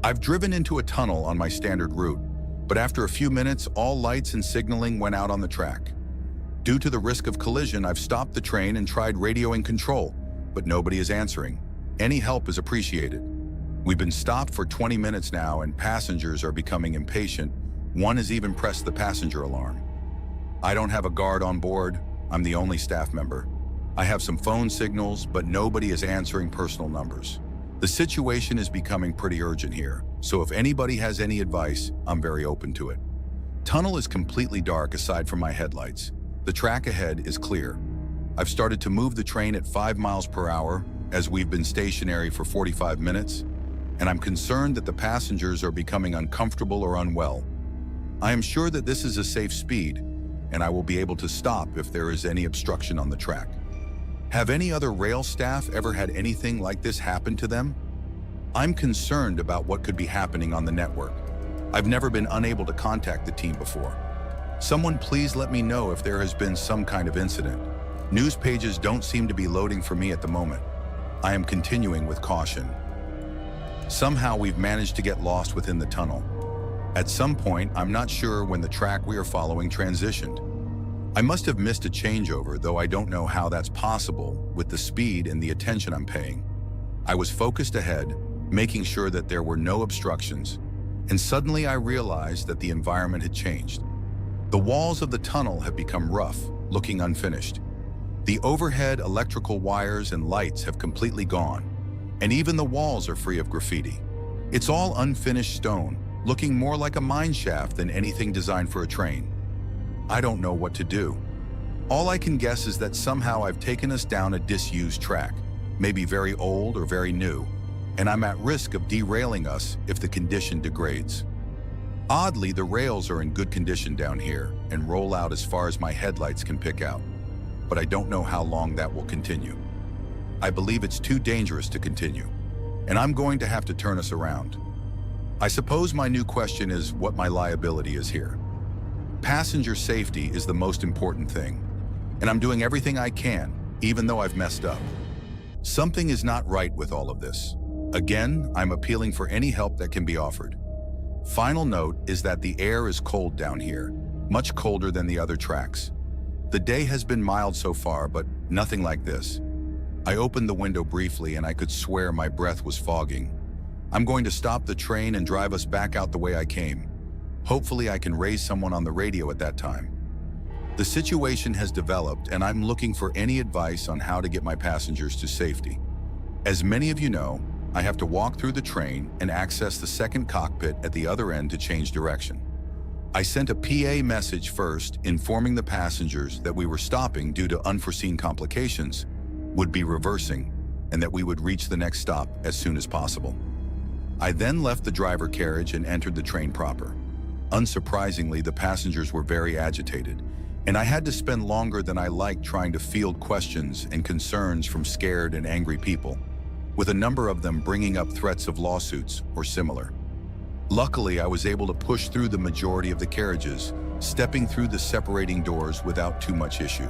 I've driven into a tunnel on my standard route, but after a few minutes, all lights and signaling went out on the track. Due to the risk of collision, I've stopped the train and tried radioing control, but nobody is answering. Any help is appreciated. We've been stopped for 20 minutes now and passengers are becoming impatient. One has even pressed the passenger alarm. I don't have a guard on board. I'm the only staff member. I have some phone signals, but nobody is answering personal numbers. The situation is becoming pretty urgent here, so if anybody has any advice, I'm very open to it. Tunnel is completely dark aside from my headlights. The track ahead is clear. I've started to move the train at 5 miles per hour as we've been stationary for 45 minutes, and I'm concerned that the passengers are becoming uncomfortable or unwell. I am sure that this is a safe speed, and I will be able to stop if there is any obstruction on the track. Have any other rail staff ever had anything like this happen to them? I'm concerned about what could be happening on the network. I've never been unable to contact the team before. Someone please let me know if there has been some kind of incident. News pages don't seem to be loading for me at the moment. I am continuing with caution. Somehow we've managed to get lost within the tunnel. At some point, I'm not sure when the track we are following transitioned. I must have missed a changeover, though I don't know how that's possible with the speed and the attention I'm paying. I was focused ahead, making sure that there were no obstructions, and suddenly I realized that the environment had changed. The walls of the tunnel have become rough, looking unfinished. The overhead electrical wires and lights have completely gone, and even the walls are free of graffiti. It's all unfinished stone, looking more like a mine shaft than anything designed for a train. I don't know what to do. All I can guess is that somehow I've taken us down a disused track, maybe very old or very new, and I'm at risk of derailing us if the condition degrades. Oddly, the rails are in good condition down here and roll out as far as my headlights can pick out, but I don't know how long that will continue. I believe it's too dangerous to continue, and I'm going to have to turn us around. I suppose my new question is what my liability is here. Passenger safety is the most important thing, and I'm doing everything I can, even though I've messed up. Something is not right with all of this. Again, I'm appealing for any help that can be offered. Final note is that the air is cold down here, much colder than the other tracks. The day has been mild so far, but nothing like this. I opened the window briefly and I could swear my breath was fogging. I'm going to stop the train and drive us back out the way I came. Hopefully I can raise someone on the radio at that time. The situation has developed and I'm looking for any advice on how to get my passengers to safety. As many of you know, I have to walk through the train and access the second cockpit at the other end to change direction. I sent a PA message first informing the passengers that we were stopping due to unforeseen complications, would be reversing, and that we would reach the next stop as soon as possible. I then left the driver carriage and entered the train proper. Unsurprisingly, the passengers were very agitated, and I had to spend longer than I liked trying to field questions and concerns from scared and angry people, with a number of them bringing up threats of lawsuits or similar. Luckily, I was able to push through the majority of the carriages, stepping through the separating doors without too much issue.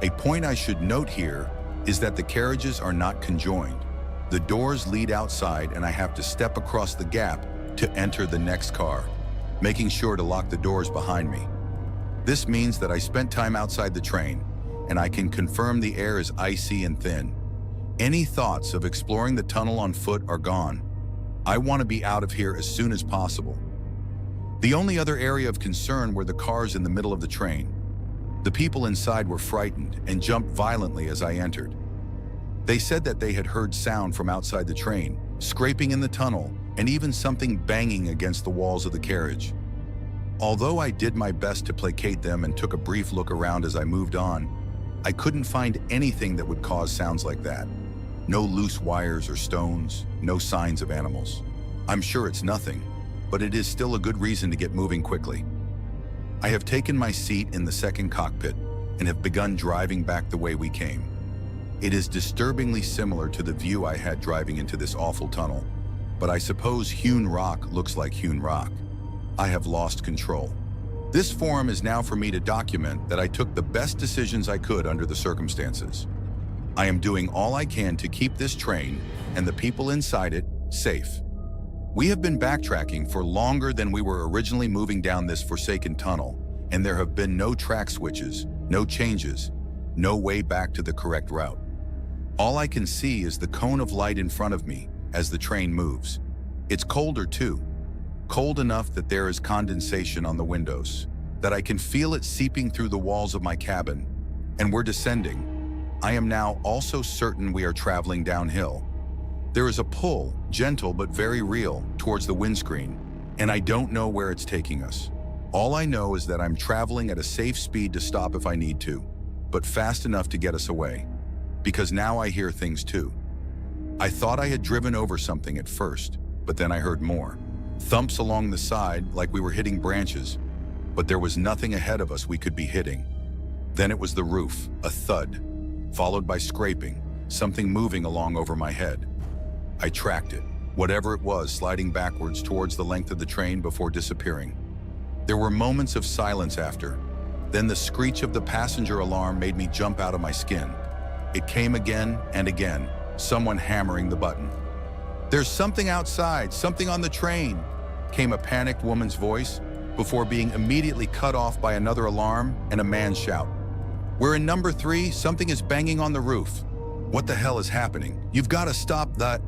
A point I should note here is that the carriages are not conjoined. The doors lead outside and I have to step across the gap to enter the next car, making sure to lock the doors behind me. This means that I spent time outside the train, and I can confirm the air is icy and thin. Any thoughts of exploring the tunnel on foot are gone. I want to be out of here as soon as possible. The only other area of concern were the cars in the middle of the train. The people inside were frightened and jumped violently as I entered. They said that they had heard sound from outside the train, scraping in the tunnel, and even something banging against the walls of the carriage. Although I did my best to placate them and took a brief look around as I moved on, I couldn't find anything that would cause sounds like that. No loose wires or stones, no signs of animals. I'm sure it's nothing, but it is still a good reason to get moving quickly. I have taken my seat in the second cockpit and have begun driving back the way we came. It is disturbingly similar to the view I had driving into this awful tunnel, but I suppose hewn rock looks like hewn rock. I have lost control. This forum is now for me to document that I took the best decisions I could under the circumstances. I am doing all I can to keep this train and the people inside it safe. We have been backtracking for longer than we were originally moving down this forsaken tunnel, and there have been no track switches, no changes, no way back to the correct route. All I can see is the cone of light in front of me as the train moves. It's colder too, cold enough that there is condensation on the windows, that I can feel it seeping through the walls of my cabin, and we're descending. I am now also certain we are traveling downhill. There is a pull, gentle but very real, towards the windscreen, and I don't know where it's taking us. All I know is that I'm traveling at a safe speed to stop if I need to, but fast enough to get us away. Because now I hear things too. I thought I had driven over something at first, but then I heard more. Thumps along the side like we were hitting branches, but there was nothing ahead of us we could be hitting. Then it was the roof, a thud, followed by scraping, something moving along over my head. I tracked it, whatever it was, sliding backwards towards the length of the train before disappearing. There were moments of silence after. Then the screech of the passenger alarm made me jump out of my skin. It came again and again, someone hammering the button. "There's something outside, something on the train," came a panicked woman's voice, before being immediately cut off by another alarm and a man's shout. "We're in number 3, something is banging on the roof." "What the hell is happening? You've got to stop that."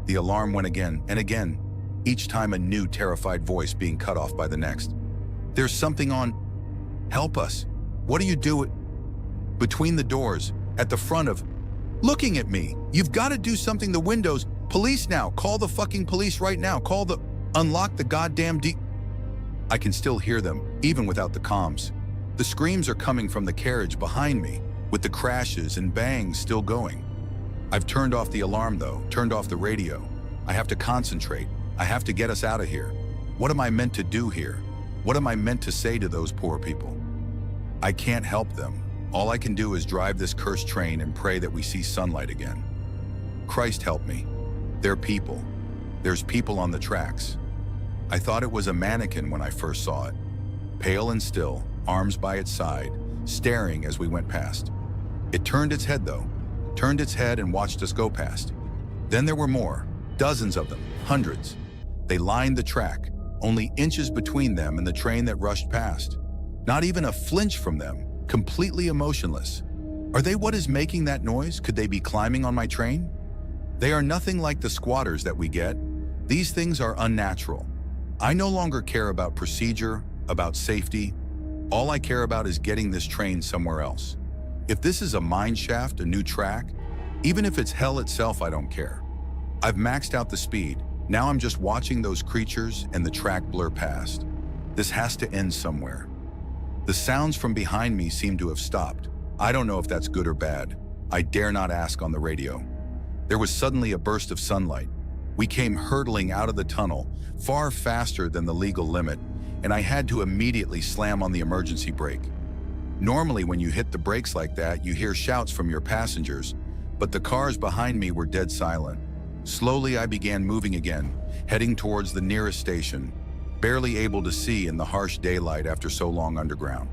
The alarm went again and again, each time a new terrified voice being cut off by the next. "There's something on. Help us. What are you doing?" Between the doors, at the front of, looking at me. "You've got to do something, the windows. Police now. Call the fucking police right now. Unlock the goddamn I can still hear them, even without the comms. The screams are coming from the carriage behind me, with the crashes and bangs still going. I've turned off the alarm though, turned off the radio. I have to concentrate. I have to get us out of here. What am I meant to do here? What am I meant to say to those poor people? I can't help them. All I can do is drive this cursed train and pray that we see sunlight again. Christ help me. They're people. There's people on the tracks. I thought it was a mannequin when I first saw it. Pale and still, arms by its side, staring as we went past. It turned its head though, turned its head and watched us go past. Then there were more, dozens of them, hundreds. They lined the track, only inches between them and the train that rushed past. Not even a flinch from them, completely emotionless. Are they what is making that noise? Could they be climbing on my train? They are nothing like the squatters that we get. These things are unnatural. I no longer care about procedure, about safety. All I care about is getting this train somewhere else. If this is a mine shaft, a new track, even if it's hell itself, I don't care. I've maxed out the speed. Now I'm just watching those creatures and the track blur past. This has to end somewhere. The sounds from behind me seem to have stopped. I don't know if that's good or bad. I dare not ask on the radio. There was suddenly a burst of sunlight. We came hurtling out of the tunnel, far faster than the legal limit, and I had to immediately slam on the emergency brake. Normally when you hit the brakes like that, you hear shouts from your passengers, but the cars behind me were dead silent. Slowly I began moving again, heading towards the nearest station, barely able to see in the harsh daylight after so long underground.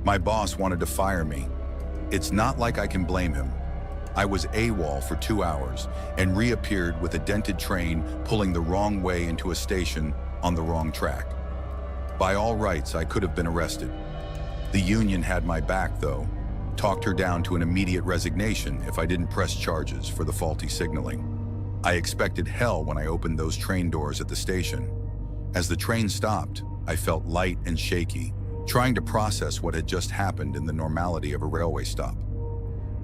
My boss wanted to fire me. It's not like I can blame him. I was AWOL for 2 hours and reappeared with a dented train pulling the wrong way into a station on the wrong track. By all rights, I could have been arrested. The union had my back, though, talked her down to an immediate resignation if I didn't press charges for the faulty signaling. I expected hell when I opened those train doors at the station. As the train stopped, I felt light and shaky, trying to process what had just happened in the normality of a railway stop.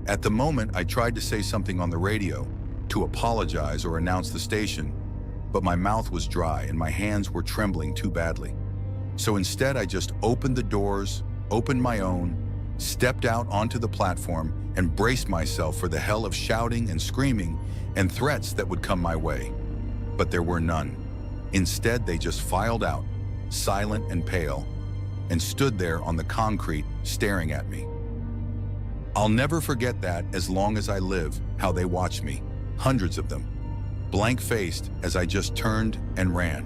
At the moment, I tried to say something on the radio, to apologize or announce the station, but my mouth was dry and my hands were trembling too badly. So instead, I just opened the doors, opened my own, stepped out onto the platform, and braced myself for the hell of shouting and screaming and threats that would come my way. But there were none. Instead, they just filed out, silent and pale, and stood there on the concrete, staring at me. I'll never forget that as long as I live, how they watched me, hundreds of them, blank-faced as I just turned and ran.